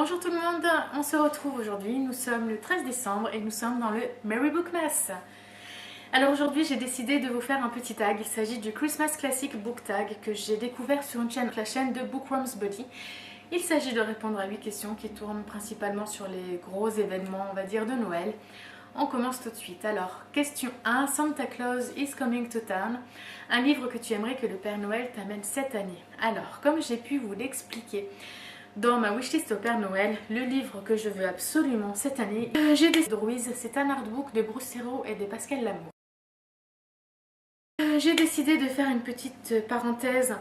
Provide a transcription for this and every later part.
Bonjour tout le monde, on se retrouve aujourd'hui, nous sommes le 13 décembre et nous sommes dans le Merry Bookmas. Alors aujourd'hui j'ai décidé de vous faire un petit tag, il s'agit du Christmas Classic Book Tag que j'ai découvert sur la chaîne de Bookworms Buddy. Il s'agit de répondre à 8 questions qui tournent principalement sur les gros événements, on va dire, de Noël. On commence tout de suite. Alors, question 1, Santa Claus is Coming to Town, un livre que tu aimerais que le Père Noël t'amène cette année. Alors, comme j'ai pu vous l'expliquer dans ma wishlist au Père Noël, le livre que je veux absolument cette année, j'ai décidé de Ruiz, c'est un artbook de Bruce Serrault et de Pascal Lamour. J'ai décidé de faire une petite parenthèse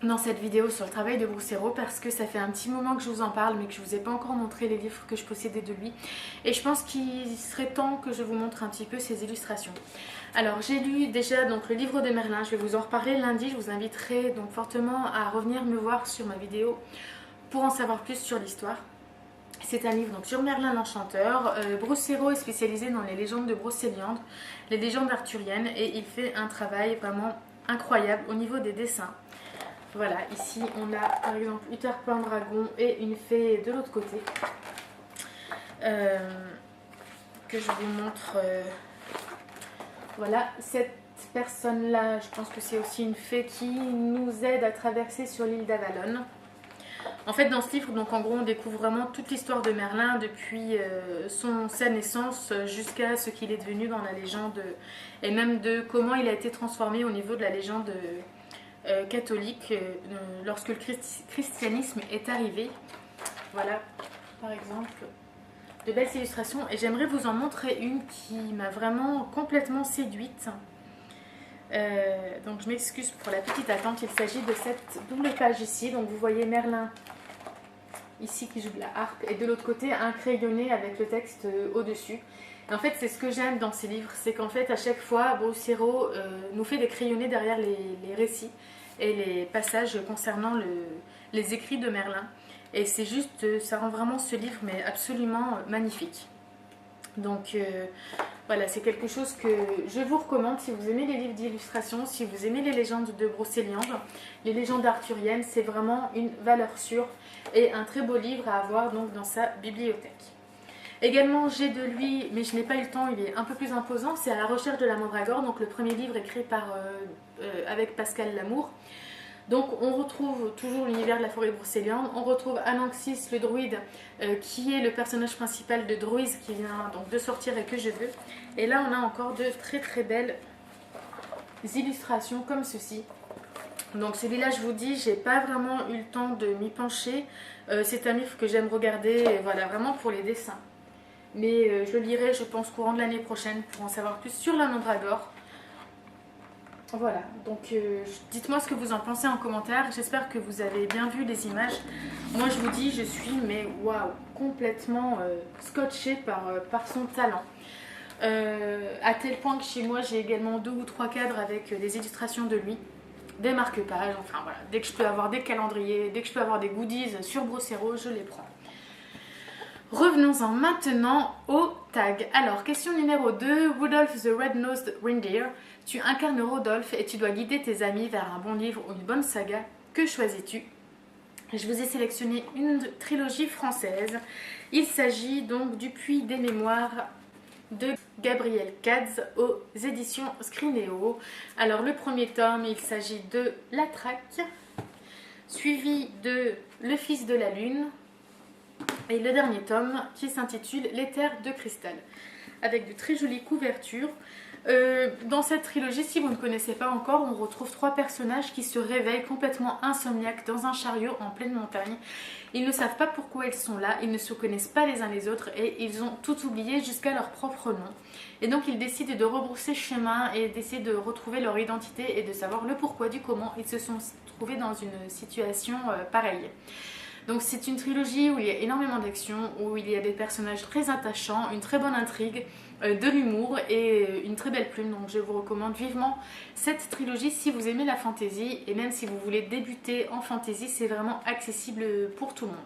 dans cette vidéo sur le travail de Bruce Serrault parce que ça fait un petit moment que je vous en parle mais que je vous ai pas encore montré les livres que je possédais de lui et je pense qu'il serait temps que je vous montre un petit peu ses illustrations. Alors j'ai lu déjà donc le livre de Merlin, je vais vous en reparler lundi, je vous inviterai donc fortement à revenir me voir sur ma vidéo pour en savoir plus sur l'histoire. C'est un livre donc sur Merlin l'Enchanteur. Bruce Serrault est spécialisé dans les légendes de Brocéliande, les légendes arthuriennes et il fait un travail vraiment incroyable au niveau des dessins. Voilà, ici on a par exemple Uther Pendragon et une fée de l'autre côté que je vous montre. Voilà, cette personne là, je pense que c'est aussi une fée qui nous aide à traverser sur l'île d'Avalon. En fait, dans ce livre, donc en gros, on découvre vraiment toute l'histoire de Merlin depuis sa naissance jusqu'à ce qu'il est devenu dans la légende et même de comment il a été transformé au niveau de la légende catholique lorsque le christianisme est arrivé. Voilà, par exemple, de belles illustrations. Et j'aimerais vous en montrer une qui m'a vraiment complètement séduite. Donc je m'excuse pour la petite attente, il s'agit de cette double page ici. Donc vous voyez Merlin ici qui joue de la harpe et de l'autre côté un crayonné avec le texte au-dessus. En fait c'est ce que j'aime dans ces livres, c'est qu'en fait à chaque fois Bruce Serrault nous fait des crayonnés derrière les récits et les passages concernant les écrits de Merlin. Et c'est juste, ça rend vraiment ce livre mais absolument magnifique. Donc voilà, c'est quelque chose que je vous recommande si vous aimez les livres d'illustration, si vous aimez les légendes de Brocéliande, les légendes arthuriennes, c'est vraiment une valeur sûre et un très beau livre à avoir donc dans sa bibliothèque. Également j'ai de lui, mais je n'ai pas eu le temps, il est un peu plus imposant, c'est À la recherche de la mandragore, donc le premier livre écrit avec Pascal Lamour. Donc on retrouve toujours l'univers de la forêt de Brocéliande, on retrouve Ananxis le druide qui est le personnage principal de Druise qui vient donc de sortir et que je veux. Et là on a encore de très très belles illustrations comme ceci. Donc celui-là je vous dis, j'ai pas vraiment eu le temps de m'y pencher, c'est un livre que j'aime regarder, voilà, vraiment pour les dessins. Mais je le lirai je pense courant de l'année prochaine pour en savoir plus sur la mandragore. Voilà, donc dites-moi ce que vous en pensez en commentaire, j'espère que vous avez bien vu les images. Moi je vous dis, je suis mais waouh, complètement scotchée par son talent. À tel point que chez moi j'ai également 2 ou 3 cadres avec des illustrations de lui, des marque-pages, enfin voilà, dès que je peux avoir des calendriers, dès que je peux avoir des goodies sur Bruce Serrault, je les prends. Revenons-en maintenant au tag. Alors, question numéro 2, Rudolph the Red-Nosed Reindeer. Tu incarnes Rodolphe et tu dois guider tes amis vers un bon livre ou une bonne saga. Que choisis-tu? Je vous ai sélectionné une trilogie française. Il s'agit donc du Puits des Mémoires de Gabriel Katz aux éditions Scrinéo. Alors, le premier tome, il s'agit de La Traque, suivi de Le Fils de la Lune, et le dernier tome qui s'intitule Les Terres de Cristal, avec de très jolies couvertures. Dans cette trilogie, si vous ne connaissez pas encore, on retrouve 3 personnages qui se réveillent complètement insomniaques dans un chariot en pleine montagne. Ils ne savent pas pourquoi ils sont là, ils ne se connaissent pas les uns les autres et ils ont tout oublié jusqu'à leur propre nom. Et donc ils décident de rebrousser chemin et d'essayer de retrouver leur identité et de savoir le pourquoi du comment ils se sont trouvés dans une situation pareille. Donc c'est une trilogie où il y a énormément d'action, où il y a des personnages très attachants, une très bonne intrigue, de l'humour et une très belle plume. Donc je vous recommande vivement cette trilogie si vous aimez la fantasy et même si vous voulez débuter en fantasy, c'est vraiment accessible pour tout le monde.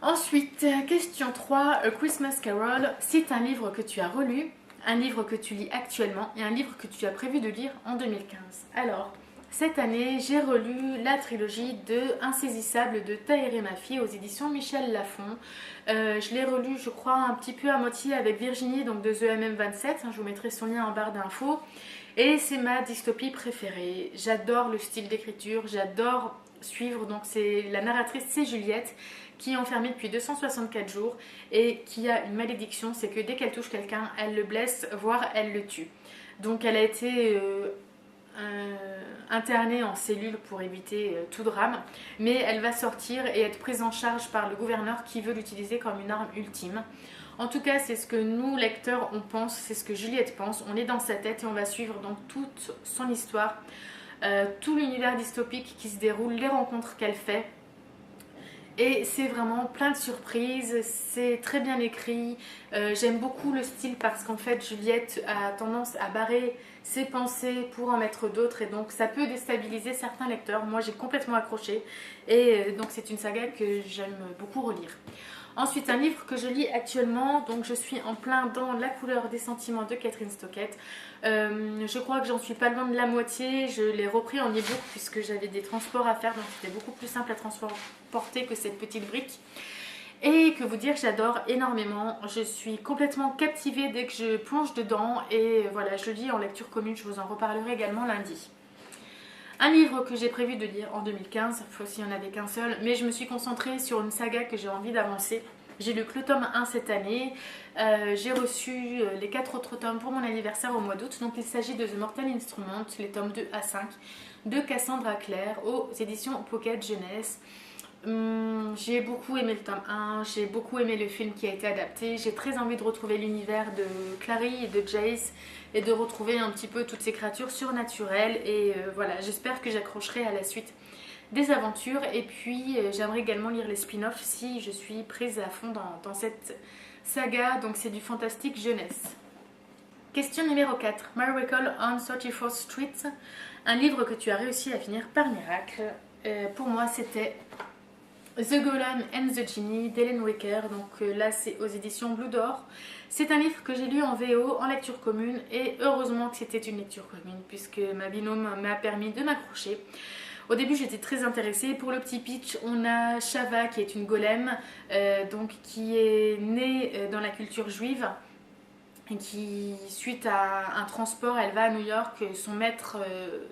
Ensuite, question 3, A Christmas Carol. Cite un livre que tu as relu, un livre que tu lis actuellement et un livre que tu as prévu de lire en 2015. Alors, Cette année, j'ai relu la trilogie de Insaisissable de Tahirih Mafi aux éditions Michel Lafon. Je l'ai relu, je crois, un petit peu à moitié avec Virginie, donc de The MM27. Je vous mettrai son lien en barre d'infos. Et c'est ma dystopie préférée. J'adore le style d'écriture, j'adore suivre. Donc c'est la narratrice, c'est Juliette, qui est enfermée depuis 264 jours et qui a une malédiction, c'est que dès qu'elle touche quelqu'un, elle le blesse, voire elle le tue. Donc elle a été internée en cellule pour éviter tout drame, mais elle va sortir et être prise en charge par le gouverneur qui veut l'utiliser comme une arme ultime. En tout cas, c'est ce que nous, lecteurs, on pense, c'est ce que Juliette pense. On est dans sa tête et on va suivre donc toute son histoire, tout l'univers dystopique qui se déroule, les rencontres qu'elle fait. Et c'est vraiment plein de surprises, c'est très bien écrit. J'aime beaucoup le style parce qu'en fait Juliette a tendance à barrer ses pensées pour en mettre d'autres et donc ça peut déstabiliser certains lecteurs. Moi j'ai complètement accroché et donc c'est une saga que j'aime beaucoup relire. Ensuite, un livre que je lis actuellement, donc je suis en plein dans La couleur des sentiments de Catherine Stockett. Je crois que j'en suis pas loin de la moitié. Je l'ai repris en e-book puisque j'avais des transports à faire, donc c'était beaucoup plus simple à transporter que cette petite brique. Et que vous dire, j'adore énormément. Je suis complètement captivée dès que je plonge dedans. Et voilà, je le lis en lecture commune, je vous en reparlerai également lundi. Un livre que j'ai prévu de lire en 2015, cette fois-ci il n'y en avait qu'un seul, mais je me suis concentrée sur une saga que j'ai envie d'avancer. J'ai lu que le tome 1 cette année, j'ai reçu les 4 autres tomes pour mon anniversaire au mois d'août, donc il s'agit de The Mortal Instrument, les tomes 2 à 5, de Cassandra Clare aux éditions Pocket Jeunesse. J'ai beaucoup aimé le tome 1, j'ai beaucoup aimé le film qui a été adapté, j'ai très envie de retrouver l'univers de Clary et de Jace et de retrouver un petit peu toutes ces créatures surnaturelles et voilà, j'espère que j'accrocherai à la suite des aventures et puis j'aimerais également lire les spin-offs si je suis prise à fond dans cette saga, donc c'est du fantastique jeunesse. Question numéro 4, Miracle on 34th Street, un livre que tu as réussi à finir par miracle. Pour moi c'était The Golem and the Genie d'Hélène Wecker, donc là c'est aux éditions Blue d'Or. C'est un livre que j'ai lu en VO, en lecture commune, et heureusement que c'était une lecture commune puisque ma binôme m'a permis de m'accrocher. Au début j'étais très intéressée. Pour le petit pitch, on a Shava qui est une golem, donc qui est née dans la culture juive et qui, suite à un transport, elle va à New York, son maître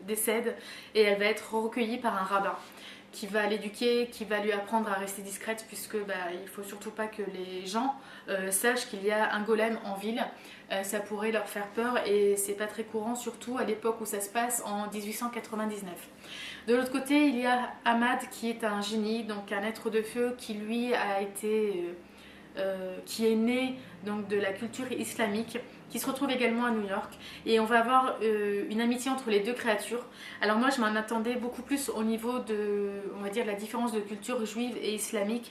décède et elle va être recueillie par un rabbin qui va l'éduquer, qui va lui apprendre à rester discrète puisque il faut surtout pas que les gens sachent qu'il y a un golem en ville. Ça pourrait leur faire peur et c'est pas très courant, surtout à l'époque où ça se passe en 1899. De l'autre côté, il y a Ahmad qui est un génie, donc un être de feu qui lui a été qui est né donc de la culture islamique, qui se retrouve également à New York, et on va avoir une amitié entre les deux créatures. Alors moi je m'en attendais beaucoup plus au niveau de, on va dire, la différence de culture juive et islamique,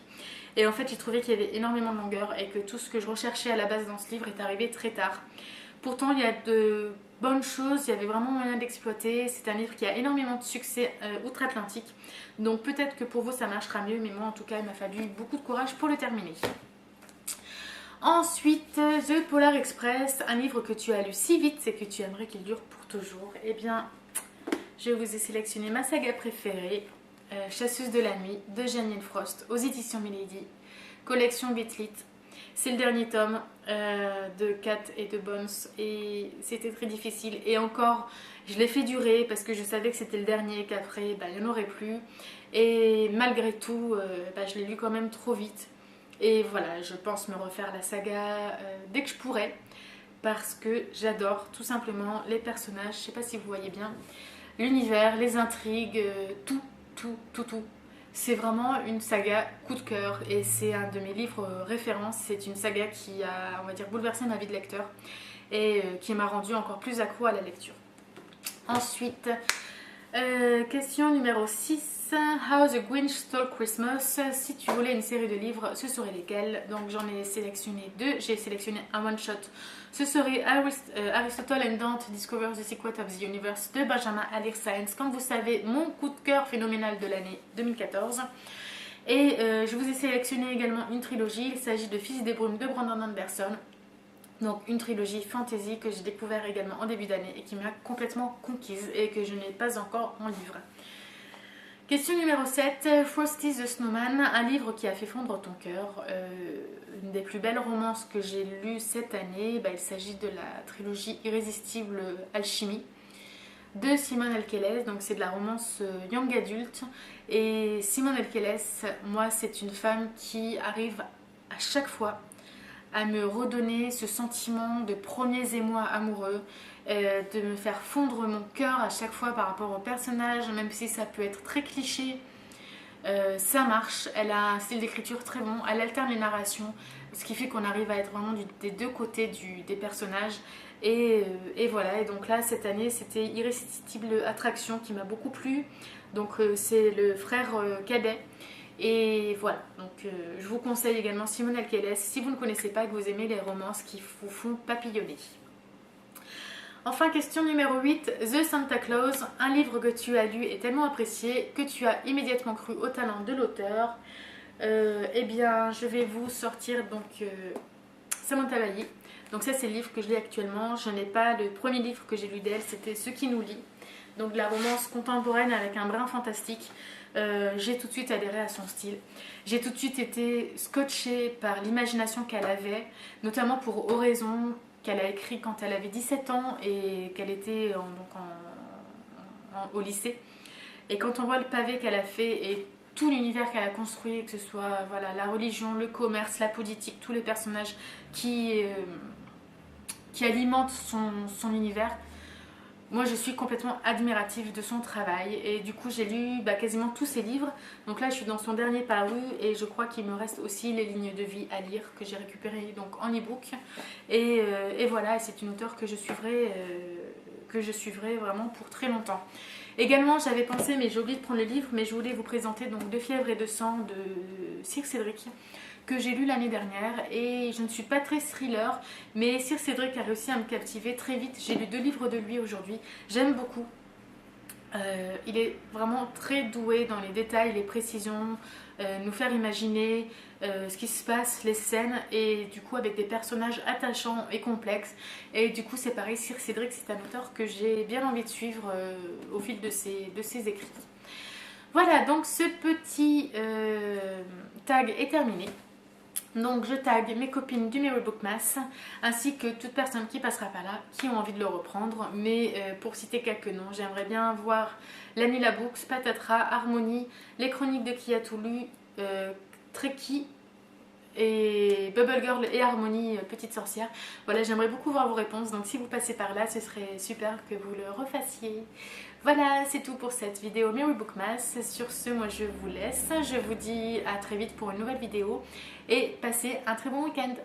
et en fait j'ai trouvé qu'il y avait énormément de longueur et que tout ce que je recherchais à la base dans ce livre est arrivé très tard. Pourtant il y a de bonnes choses, il y avait vraiment moyen d'exploiter. C'est un livre qui a énormément de succès outre-Atlantique, donc peut-être que pour vous ça marchera mieux, mais moi en tout cas il m'a fallu beaucoup de courage pour le terminer. Ensuite, The Polar Express, un livre que tu as lu si vite et que tu aimerais qu'il dure pour toujours. Eh bien, je vous ai sélectionné ma saga préférée, Chasseuse de la nuit, de Janine Frost, aux éditions Milady, collection Bitlit. C'est le dernier tome de Kat et de Bones et c'était très difficile. Et encore, je l'ai fait durer parce que je savais que c'était le dernier, qu'après, il n'y en aurait plus. Et malgré tout, je l'ai lu quand même trop vite. Et voilà, je pense me refaire la saga dès que je pourrai parce que j'adore tout simplement les personnages, je sais pas si vous voyez bien, l'univers, les intrigues, tout. C'est vraiment une saga coup de cœur et c'est un de mes livres références. C'est une saga qui a, on va dire, bouleversé ma vie de lecteur et qui m'a rendu encore plus accro à la lecture. Ensuite, question numéro 6. How the Grinch Stole Christmas. Si tu voulais une série de livres, ce seraient lesquels? Donc j'en ai sélectionné 2. J'ai sélectionné un one shot. Ce serait Aristotle and Dante Discover the Secret of the Universe de Benjamin Alir Sáenz. Comme vous savez, mon coup de cœur phénoménal de l'année 2014. Et je vous ai sélectionné également une trilogie. Il s'agit de Fils des brumes de Brandon Anderson. Donc une trilogie fantasy que j'ai découvert également en début d'année et qui m'a complètement conquise et que je n'ai pas encore en livre. Question numéro 7, Frosty the Snowman, un livre qui a fait fondre ton cœur. Une des plus belles romances que j'ai lues cette année, il s'agit de la trilogie irrésistible Alchimie de Simone Elkeles. Donc c'est de la romance young adulte. Et Simone Elkeles, moi c'est une femme qui arrive à chaque fois à me redonner ce sentiment de premiers émois amoureux, de me faire fondre mon cœur à chaque fois par rapport au personnage, même si ça peut être très cliché. Ça marche, elle a un style d'écriture très bon, elle alterne les narrations, ce qui fait qu'on arrive à être vraiment des deux côtés des personnages. Et voilà, et donc là cette année c'était Irrésistible Attraction qui m'a beaucoup plu. Donc c'est le frère cadet. Et voilà, donc je vous conseille également Simone Elkeles si vous ne connaissez pas et que vous aimez les romances qui vous font papillonner. Enfin, question numéro 8, The Santa Claus, un livre que tu as lu et tellement apprécié que tu as immédiatement cru au talent de l'auteur. Eh bien, je vais vous sortir donc Samantha Bailly. Donc ça c'est le livre que je lis actuellement. Je n'ai pas le premier livre que j'ai lu d'elle, c'était Ce qui nous lie. Donc de la romance contemporaine avec un brin fantastique. J'ai tout de suite adhéré à son style. J'ai tout de suite été scotchée par l'imagination qu'elle avait, notamment pour Oraison, qu'elle a écrit quand elle avait 17 ans et qu'elle était au lycée. Et quand on voit le pavé qu'elle a fait et tout l'univers qu'elle a construit, que ce soit voilà, la religion, le commerce, la politique, tous les personnages qui alimentent son univers, moi je suis complètement admirative de son travail et du coup j'ai lu quasiment tous ses livres. Donc là je suis dans son dernier paru et je crois qu'il me reste aussi Les lignes de vie à lire que j'ai récupéré donc en e-book. Et voilà, c'est une auteure que je suivrai vraiment pour très longtemps. Également j'avais pensé, mais j'ai oublié de prendre le livre, mais je voulais vous présenter donc De fièvre et de sang de Sir Cédric, que j'ai lu l'année dernière et je ne suis pas très thriller, mais Sir Cédric a réussi à me captiver très vite. J'ai lu 2 livres de lui aujourd'hui, j'aime beaucoup. Il est vraiment très doué dans les détails, les précisions, nous faire imaginer ce qui se passe, les scènes, et du coup avec des personnages attachants et complexes. Et du coup c'est pareil, Sir Cédric c'est un auteur que j'ai bien envie de suivre au fil de ses écrits. Voilà, donc ce petit tag est terminé. Donc je tag mes copines du Merry Bookmas ainsi que toute personne qui passera par là, qui ont envie de le reprendre. Mais pour citer quelques noms, j'aimerais bien voir Lanila Books, Patatra, Harmonie, Les Chroniques de Qui a tout lu, Treki et Bubble Girl et Harmonie, Petite Sorcière. Voilà, j'aimerais beaucoup voir vos réponses, donc si vous passez par là, ce serait super que vous le refassiez. Voilà, c'est tout pour cette vidéo Merry Bookmas. Sur ce, moi je vous laisse. Je vous dis à très vite pour une nouvelle vidéo et passez un très bon week-end.